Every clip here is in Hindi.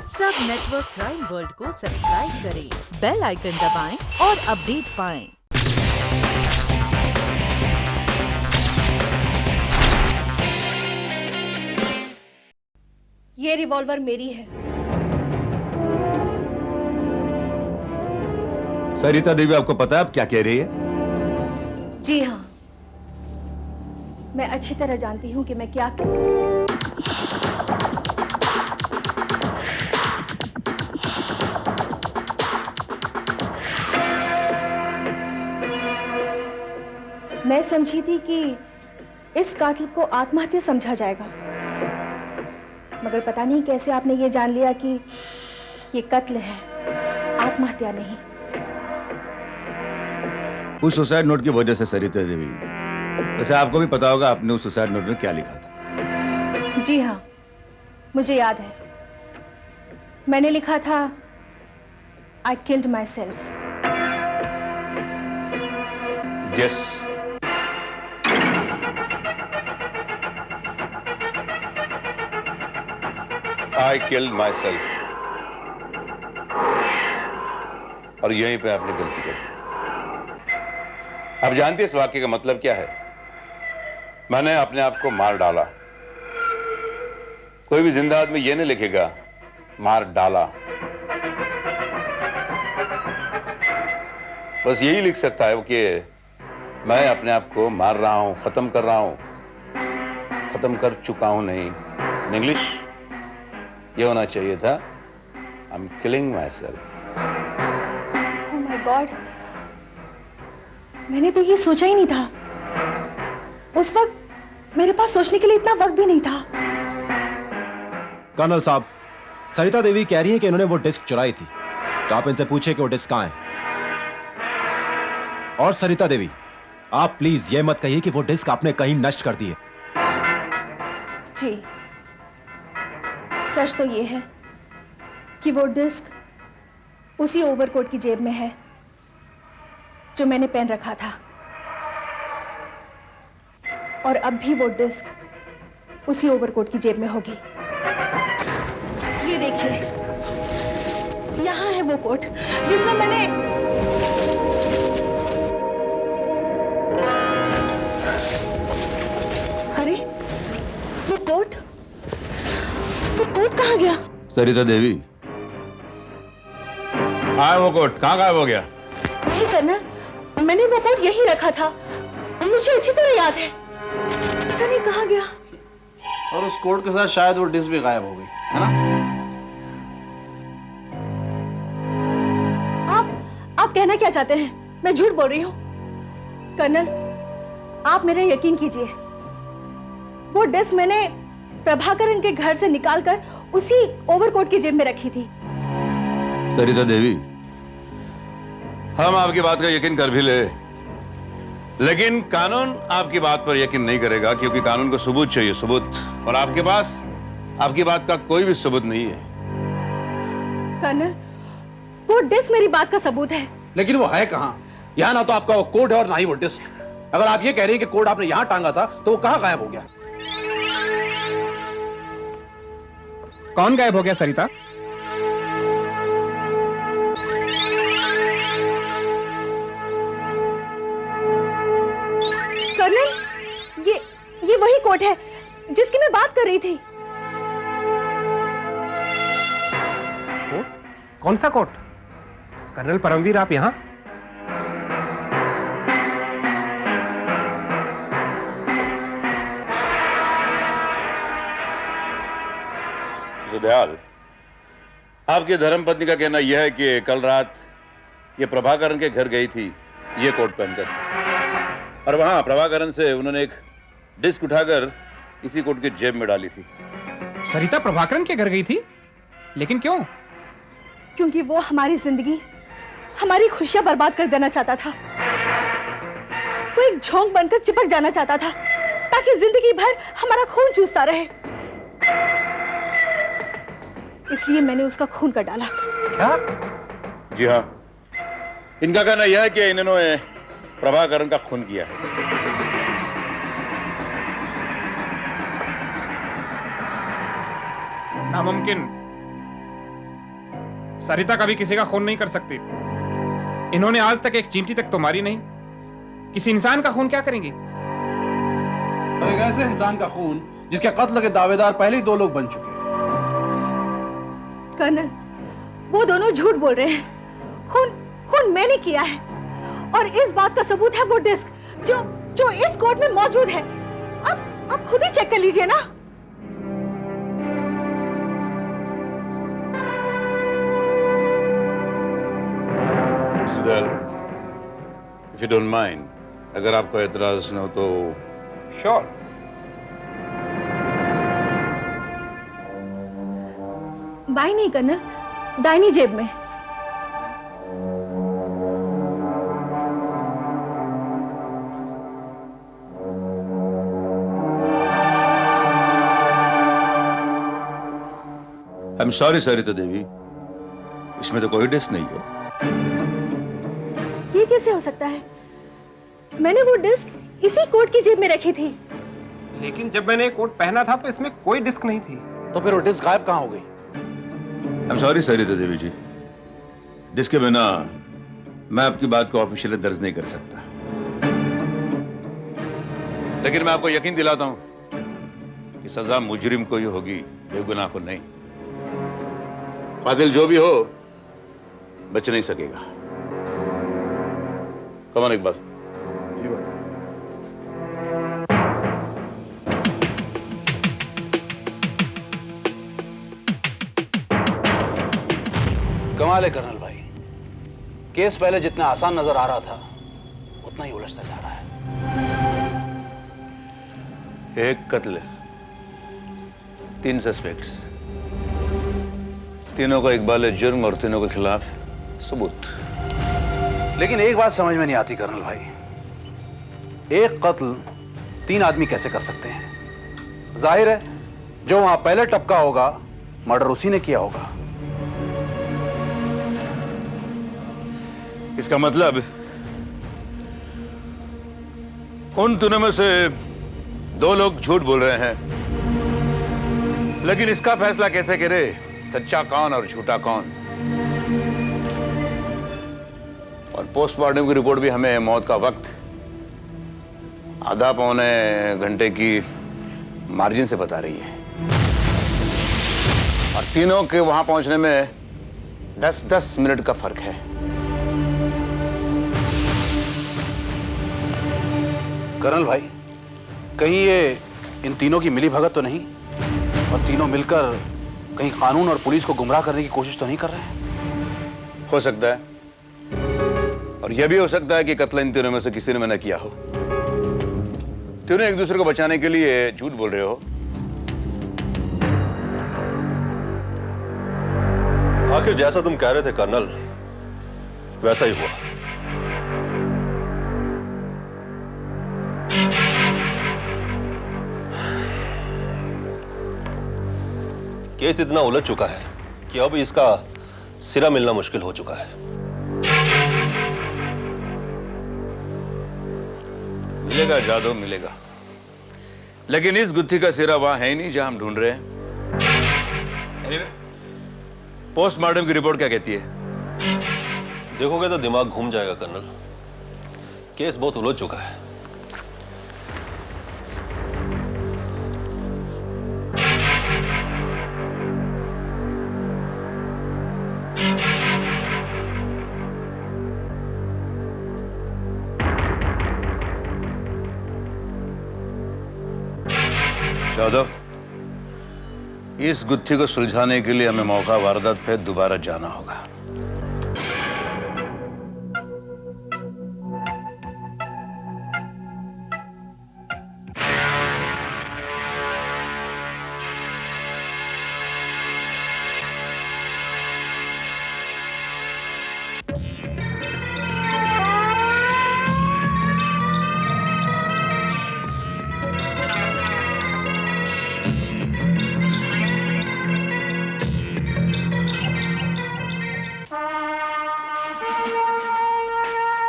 सब नेटवर्क क्राइम वर्ल्ड को सब्सक्राइब करें, बेल आइकन दबाएं और अपडेट पाएं। ये रिवॉल्वर मेरी है। सरिता देवी, आपको पता है आप क्या कह रही है? जी हाँ, मैं अच्छी तरह जानती हूँ कि मैं क्या मैं समझी थी कि इस कातिल को आत्महत्या समझा जाएगा, मगर पता नहीं कैसे आपने ये जान लिया कि ये कत्ल है, आत्महत्या नहीं। उस सुसाइड नोट की वजह से सरिता देवी, वैसे आपको भी पता होगा आपने उस सुसाइड नोट में क्या लिखा था? जी हाँ, मुझे याद है। मैंने लिखा था, I killed myself. Yes. I killed myself. और यहीं पे आपने गलती कर दी। आप जानते हैं इस वाक्य का मतलब क्या है? मैंने अपने आप को मार डाला। कोई भी जिंदा आदमी ये नहीं लिखेगा मार डाला, बस यही लिख सकता है कि मैं अपने आप को मार रहा हूं, खत्म कर रहा हूं, खत्म कर चुका हूं। नहीं, इंग्लिश ये होना चाहिए था, I am killing my self. Oh my God, मैंने तो ये सोचा ही नहीं था। उस वक्त मेरे पास सोचने के लिए इतना वक्त भी नहीं था। कर्नल साहब, सरिता देवी कह रही है कि इन्होंने वो डिस्क चुराई थी, तो आप इनसे पूछे कि वो डिस्क कहां है। और सरिता देवी, आप प्लीज ये मत कहिए कि वो डिस्क आपने कहीं नष्ट कर दी है। जी, सच तो ये है कि वो डिस्क उसी ओवरकोट की जेब में है जो मैंने पहन रखा था, और अब भी वो डिस्क उसी ओवरकोट की जेब में होगी। ये देखिए, यहां है वो कोट जिसमें मैंने अरे वो कोट कहां गया? सरिता देवी, हाँ वो कोट कहाँ गायब हो गया? नहीं कर्नल, मैंने वो कोट यही रखा था, मुझे अच्छी तरह याद है। पता नहीं कहाँ गया। और उस कोट के साथ शायद वो डिस्क भी गायब हो गई, है ना? आप कहना क्या चाहते हैं? मैं झूठ बोल रही हूँ? कर्नल, आप मेरा यकीन कीजिए, वो डिस्क मैंने प्रभाकरन के घर से निकालकर उसी ओवरकोट की जेब में रखी थी। सरिता देवी, हम आपकी बात का यकीन कर भी ले, लेकिन कानून आपकी बात पर यकीन नहीं करेगा, क्योंकि कानून को सबूत चाहिए, सबूत। और आपके पास आपकी बात का कोई भी सबूत नहीं है। कर्नल, वो डिस्क मेरी बात का सबूत है। लेकिन वो है कहाँ? यहाँ ना तो आपका वो कोट है और ना ही वो डिस्क। अगर आप ये कह रही हैं कि कोट आपने यहाँ टांगा था, तो वो कहाँ गायब हो गया? कौन गायब हो गया सरिता? कर्नल, ये वही कोट है जिसकी मैं बात कर रही थी। कोट? कौन सा कोट? कर्नल परमवीर, आप यहाँ? दयाल, आपकी धर्मपत्नी का कहना यह है कि कल रात ये प्रभाकरन के घर गई थी ये कोट पहनकर, और वहां प्रभाकरन से उन्होंने एक डिस्क उठाकर इसी कोट की जेब में डाली थी। सरिता प्रभाकरन के घर गई थी? लेकिन क्यों? क्योंकि वो हमारी जिंदगी, हमारी खुशियां बर्बाद कर देना चाहता था। वो एक झोंक बनकर चिपक जाना चाहता था ताकि जिंदगी भर हमारा खून चूसता रहे। इसलिए मैंने उसका खून कर डाला। क्या? जी हाँ, इनका कहना यह है कि इन्होंने प्रभाकरन का खून किया है। नामुमकिन। सरिता कभी किसी का खून नहीं कर सकती। इन्होंने आज तक एक चींटी तक तो मारी नहीं, किसी इंसान का खून क्या करेंगी? और एक ऐसे इंसान का खून जिसके कत्ल के दावेदार पहले ही 2 लोग बन चुके हैं। कर्नल, वो दोनों झूठ बोल रहे हैं। खून खून मैंने किया है और इस बात का सबूत है वो डिस्क जो जो इस कोर्ट में मौजूद है। आप खुद ही चेक कर लीजिए ना। इफ यू डोंट माइंड, अगर आपको एतराज न हो तो श्योर। बाई नहीं कर्नल, दाहिनी जेब में। आई एम सॉरी सरिता देवी, इसमें तो कोई डिस्क नहीं है। ये कैसे हो सकता है? मैंने वो डिस्क इसी कोट की जेब में रखी थी। लेकिन जब मैंने कोट पहना था तो इसमें कोई डिस्क नहीं थी। तो फिर वो डिस्क गायब कहां हो गई? I am sorry Sarita Devi ji, disc के बिना मैं आपकी बात को ऑफिशियली दर्ज नहीं कर सकता, लेकिन मैं आपको यकीन दिलाता हूं कि सजा मुजरिम को ही होगी, बेगुनाह को नहीं। कातिल जो भी हो बच नहीं सकेगा। कमान इकबाल। जी भाई। कमाल है कर्नल भाई, केस पहले जितना आसान नजर आ रहा था उतना ही उलझता जा रहा है। एक कत्ल, 3 सस्पेक्ट्स, तीनों का इकबाल जुर्म और तीनों के खिलाफ सबूत। लेकिन एक बात समझ में नहीं आती कर्नल भाई, एक कत्ल 3 आदमी कैसे कर सकते हैं? जाहिर है जो वहां पहले टपका होगा मर्डर उसी ने किया होगा। इसका मतलब उन तीनों में से 2 लोग झूठ बोल रहे हैं, लेकिन इसका फैसला कैसे करे सच्चा कौन और झूठा कौन? और पोस्टमार्टम की रिपोर्ट भी हमें मौत का वक्त आधा पौने घंटे की मार्जिन से बता रही है, और तीनों के वहां पहुंचने में 10-10 मिनट का फर्क है। कर्नल भाई, कहीं ये इन तीनों की मिली भगत तो नहीं, और तीनों मिलकर कहीं कानून और पुलिस को गुमराह करने की कोशिश तो नहीं कर रहे हैं? हो सकता है, और यह भी हो सकता है कि कत्ल इन तीनों में से किसी ने मैंने किया हो। तीनों एक दूसरे को बचाने के लिए झूठ बोल रहे हो। आखिर जैसा तुम कह रहे थे कर्नल, वैसा ही हुआ। केस इतना उलझ चुका है कि अब इसका सिरा मिलना मुश्किल हो चुका है। मिलेगा जादू, मिलेगा, लेकिन इस गुत्थी का सिरा वहां है ही नहीं जहां हम ढूंढ रहे हैं। anyway, पोस्टमार्टम की रिपोर्ट क्या कहती है? देखोगे तो दिमाग घूम जाएगा कर्नल, केस बहुत उलझ चुका है। जादव, इस गुत्थी को सुलझाने के लिए हमें मौका वारदात पे दोबारा जाना होगा।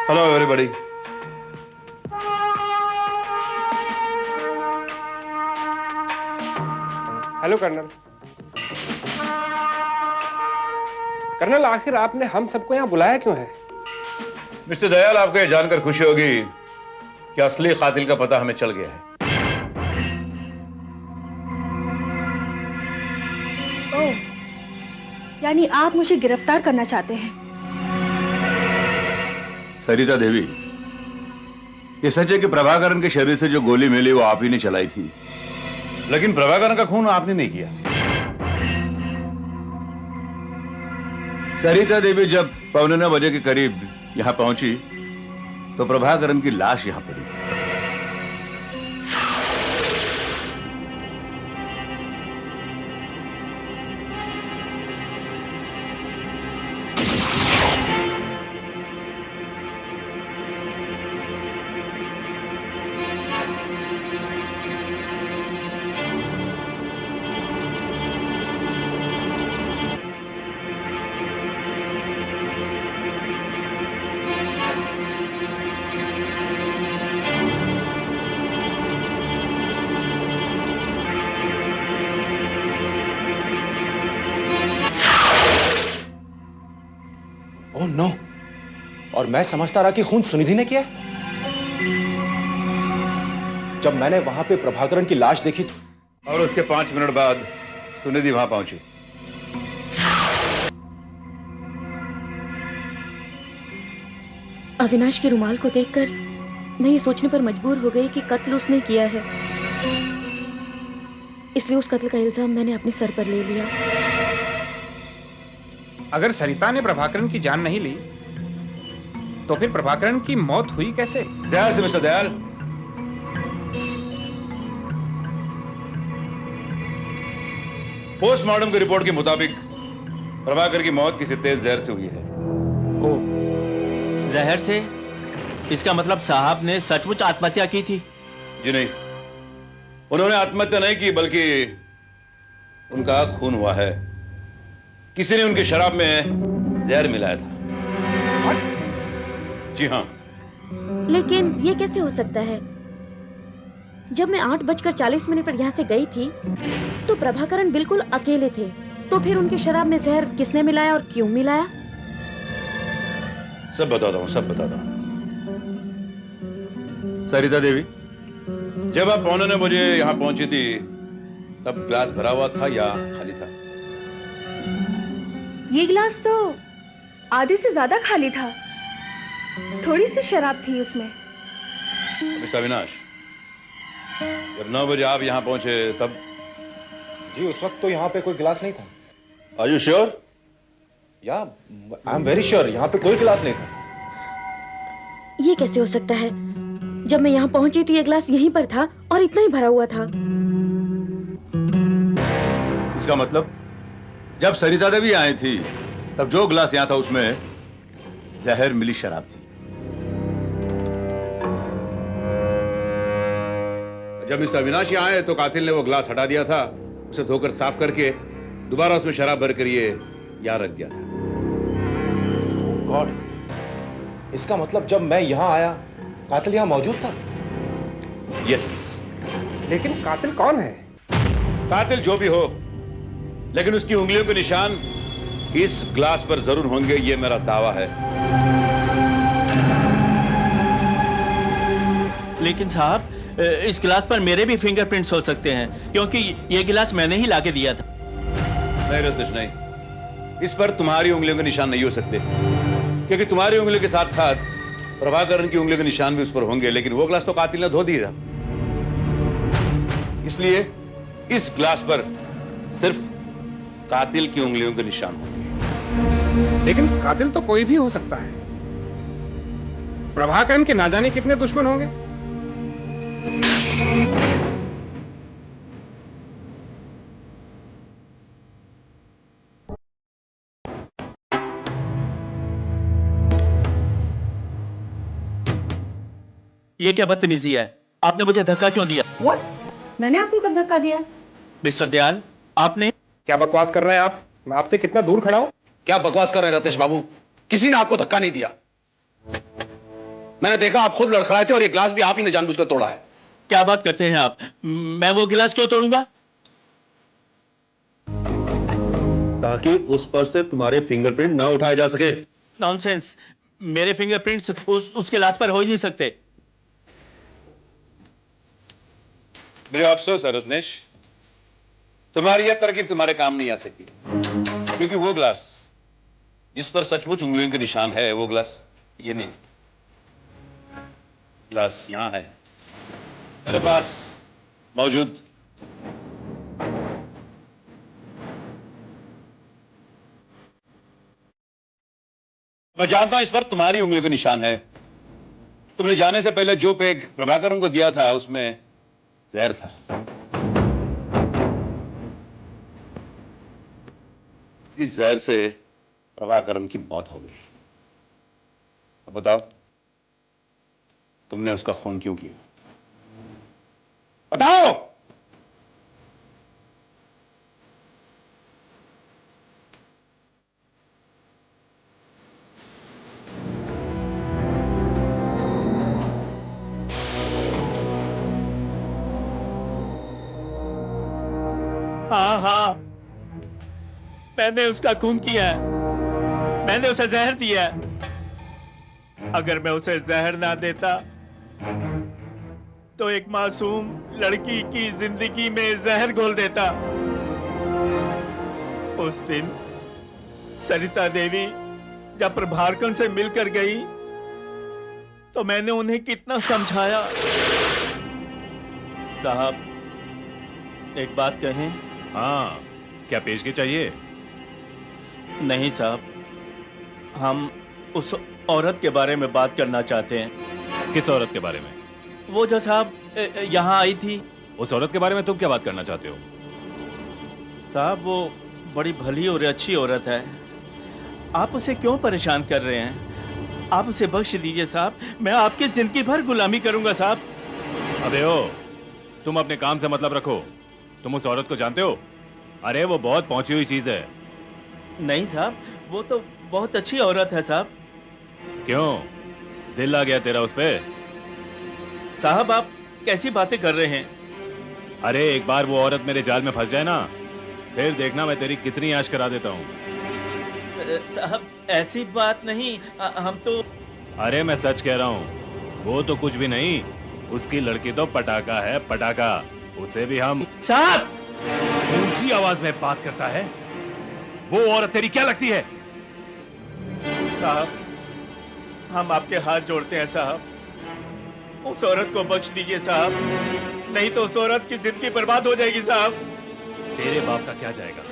Hello everybody. Hello colonel. Colonel, आखिर आपने हम सबको यहाँ बुलाया क्यों है? मिस्टर दयाल, आपको यह जानकर खुशी होगी कि असली कातिल का पता हमें चल गया है। ओह, यानी आप मुझे गिरफ्तार करना चाहते हैं? सरिता देवी, ये सच है कि प्रभाकरण के शरीर से जो गोली मिली वो आप ही ने चलाई थी, लेकिन प्रभाकरण का खून आपने नहीं किया। सरिता देवी जब 9:15 बजे के करीब यहां पहुंची तो प्रभाकरण की लाश यहां पड़ी थी। ओह नो, और मैं समझता रहा कि खून सुनिधि ने किया। जब मैंने वहां पे प्रभाकरण की लाश देखी और उसके 5 मिनट बाद सुनिधि वहां पहुंची। अविनाश के रुमाल को देखकर मैं ये सोचने पर मजबूर हो गई कि कत्ल उसने किया है, इसलिए उस कत्ल का इल्जाम मैंने अपने सर पर ले लिया। अगर सरिता ने प्रभाकरण की जान नहीं ली तो फिर प्रभाकरण की मौत हुई कैसे? जहर से मिस्टर दयाल। पोस्टमार्टम की रिपोर्ट के मुताबिक प्रभाकर की मौत किसी तेज जहर से हुई है। जहर से? इसका मतलब साहब ने सचमुच आत्महत्या की थी? जी नहीं, उन्होंने आत्महत्या नहीं की, बल्कि उनका खून हुआ है। किसी ने उनकी शराब में जहर मिलाया था। जी हाँ। लेकिन ये कैसे हो सकता है? जब मैं 8:40 पर यहाँ से गई थी तो प्रभाकरण बिल्कुल अकेले थे, तो फिर उनकी शराब में जहर किसने मिलाया और क्यों मिलाया? सब बताता हूँ, सब बताता हूँ। सरिता देवी, जब आप 9:15 बजे यहाँ पहुंची थी तब ग्लास भरा हुआ था या खाली था? ये गिलास तो आधे से ज्यादा खाली था, थोड़ी सी शराब थी उसमें। मिस्टर अविनाश, जब 9 बजे आप यहाँ पहुंचे तब? जी, उस वक्त तो यहाँ पे कोई गिलास नहीं था। Are you sure? या आई एम वेरी श्योर, यहाँ पे कोई गिलास नहीं था। ये कैसे हो सकता है? जब मैं यहाँ पहुंची तो ये गिलास यहीं पर था और इतना ही भरा हुआ था। इसका मतलब जब सरिता देवी आई थी तब जो गिलास यहाँ था उसमें जहर मिली शराब थी। जब मिस्टर अविनाश यहाँ आए तो कातिल ने वो गिलास हटा दिया था, उसे धोकर साफ करके दोबारा उसमें शराब भर कर ये यहाँ रख दिया था। गॉड, इसका मतलब जब मैं यहाँ आया कातिल यहाँ मौजूद था। यस। लेकिन कातिल कौन है? कातिल जो भी हो, लेकिन उसकी उंगलियों के निशान इस ग्लास पर जरूर होंगे, ये मेरा दावा है। लेकिन साहब, इस गिलास पर मेरे भी फिंगरप्रिंट्स हो सकते हैं, क्योंकि ये गिलास मैंने ही लाके दिया था। नहीं रत्नेश, नहीं, इस पर तुम्हारी उंगलियों के निशान नहीं हो सकते, क्योंकि तुम्हारी उंगलियों के साथ साथ प्रभाकरण की उंगलियों के निशान भी उस पर होंगे, लेकिन वो ग्लास तो कातिल ने धो दिया। इसलिए इस ग्लास पर सिर्फ कातिल की उंगलियों के निशान होंगे। लेकिन कातिल तो कोई भी हो सकता है। प्रभाकरण के ना जाने कितने दुश्मन होंगे। ये क्या बदतमीजी है? आपने मुझे धक्का क्यों दिया? What? मैंने आपको कब धक्का दिया? मिस्टर दयाल, आपने? क्या बकवास कर रहे हैं आप? मैं आपसे कितना दूर खड़ा हूं। क्या बकवास कर रहे हैं रत्नेश बाबू? किसी ने आपको धक्का नहीं दिया। मैंने देखा आप खुद लड़खड़ाए थे और ये ग्लास भी आप ही ने जानबूझकर तोड़ा है। क्या बात करते हैं आप? मैं वो गिलास क्यों तोड़ूंगा? ताकि उस पर से तुम्हारे फिंगरप्रिंट ना उठाए जा सके। नॉनसेंस, मेरे फिंगरप्रिंट्स उसके लाश पर हो ही नहीं सकते। मेरे अफसोस है रत्नेश, तुम्हारी यह तरकीब तुम्हारे काम नहीं आ सकी, क्योंकि वो ग्लास जिस पर सचमुच उंगलियों के निशान है वो ग्लास ये नहीं, ग्लास यहां है मेरे पास मौजूद। मैं जानता हूं इस पर तुम्हारी उंगलियों के निशान है। तुमने जाने से पहले जो पेग प्रभाकरन को दिया था उसमें जहर था। इस जहर से प्रभाकरन की मौत हो गई। अब बताओ तुमने उसका खून क्यों किया? बताओ। हाँ हाँ, मैंने उसका खून किया है। मैंने उसे जहर दिया है। अगर मैं उसे जहर ना देता तो एक मासूम लड़की की जिंदगी में जहर घोल देता। उस दिन सरिता देवी जब प्रभाकरन से मिलकर गई तो मैंने उन्हें कितना समझाया। साहब, एक बात कहें? हाँ, क्या पेशगी चाहिए? नहीं साहब, हम उस औरत के बारे में बात करना चाहते हैं। किस औरत के बारे में? वो जो साहब यहाँ आई थी। उस औरत के बारे में तुम क्या बात करना चाहते हो? साहब, वो बड़ी भली और अच्छी औरत है। आप उसे क्यों परेशान कर रहे हैं? आप उसे बख्श दीजिए साहब। मैं आपकी जिंदगी भर गुलामी करूंगा साहब। अबे ओ, तुम अपने काम से मतलब रखो। तुम उस औरत को जानते हो? अरे वो बहुत पहुंची हुई चीज है। नहीं साहब, वो तो बहुत अच्छी औरत है साहब। क्यों, दिल आ गया तेरा उस पे? साहब, आप कैसी बातें कर रहे हैं? अरे एक बार वो औरत मेरे जाल में फंस जाए ना, फिर देखना मैं तेरी कितनी आश करा देता हूँ। साहब, ऐसी बात नहीं, हम तो। अरे मैं सच कह रहा हूँ, वो तो कुछ भी नहीं, उसकी लड़की तो पटाखा है, पटाखा। उसे भी हम। साहब, ऊंची आवाज में बात करता है। वो औरत तेरी क्या लगती है? साहब, हम आपके हाथ जोड़ते हैं साहब। उस औरत को बख्श दीजिए साहब, नहीं तो उस औरत की जिंदगी बर्बाद हो जाएगी साहब। तेरे बाप का क्या जाएगा?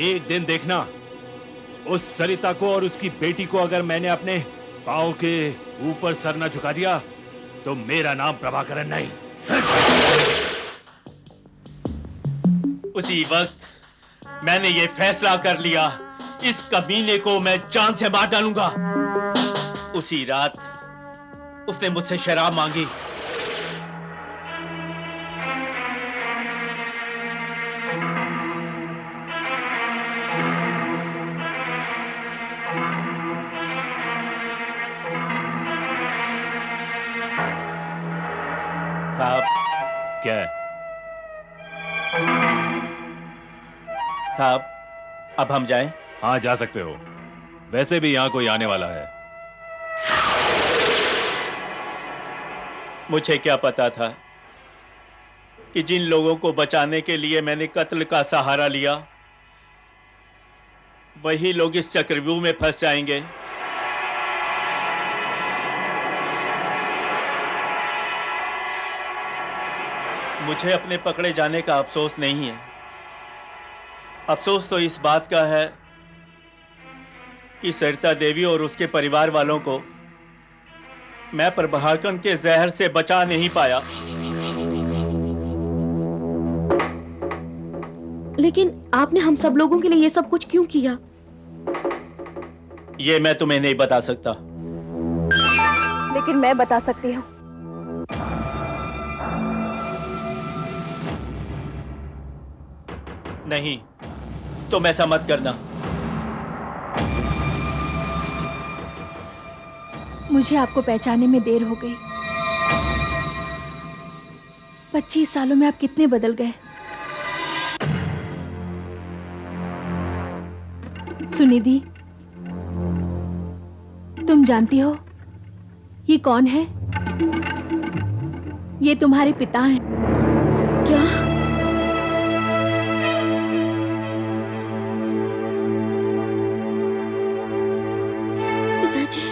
एक दिन देखना, उस सरिता को और उसकी बेटी को अगर मैंने अपने पांव के ऊपर सर न झुका दिया तो मेरा नाम प्रभाकरन नहीं। उसी वक्त मैंने ये फैसला कर लिया, इस कमीने को मैं जान से मार डालूंगा। उसी रात उसने मुझसे शराब मांगी। साहब, क्या है? साहब, अब हम जाएं? हाँ, जा सकते हो। वैसे भी यहाँ कोई आने वाला है। मुझे क्या पता था कि जिन लोगों को बचाने के लिए मैंने कत्ल का सहारा लिया, वही लोग इस चक्रव्यूह में फंस जाएंगे। मुझे अपने पकड़े जाने का अफसोस नहीं है। अफसोस तो इस बात का है कि सरिता देवी और उसके परिवार वालों को मैं प्रभाकरन के जहर से बचा नहीं पाया। लेकिन आपने हम सब लोगों के लिए ये सब कुछ क्यों किया? ये मैं तुम्हें नहीं बता सकता। लेकिन मैं बता सकती हूँ। नहीं, तुम ऐसा मत करना। मुझे आपको पहचानने में देर हो गई। 25 सालों में आप कितने बदल गए। सुनिधि, तुम जानती हो ये कौन है? ये तुम्हारे पिता हैं। क्या? पिताजी।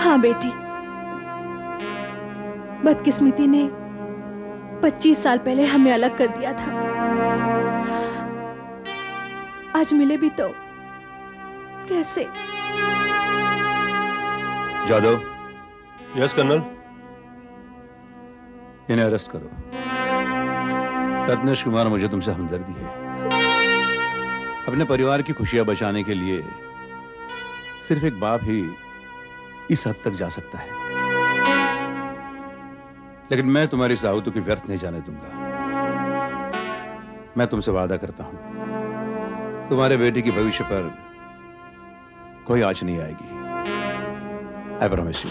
हाँ बेटी, बदकिस्मती ने 25 साल पहले हमें अलग कर दिया था। आज मिले भी तो कैसे? Jadhav, yes colonel. इन्हें अरेस्ट करो। रत्नेश कुमार, मुझे तुमसे हमदर्दी है। अपने परिवार की खुशियां बचाने के लिए सिर्फ एक बाप ही इस हद तक जा सकता है, लेकिन मैं तुम्हारी इस आहुति की व्यर्थ नहीं जाने दूंगा। मैं तुमसे वादा करता हूं, तुम्हारे बेटे की भविष्य पर कोई आंच नहीं आएगी। I promise you.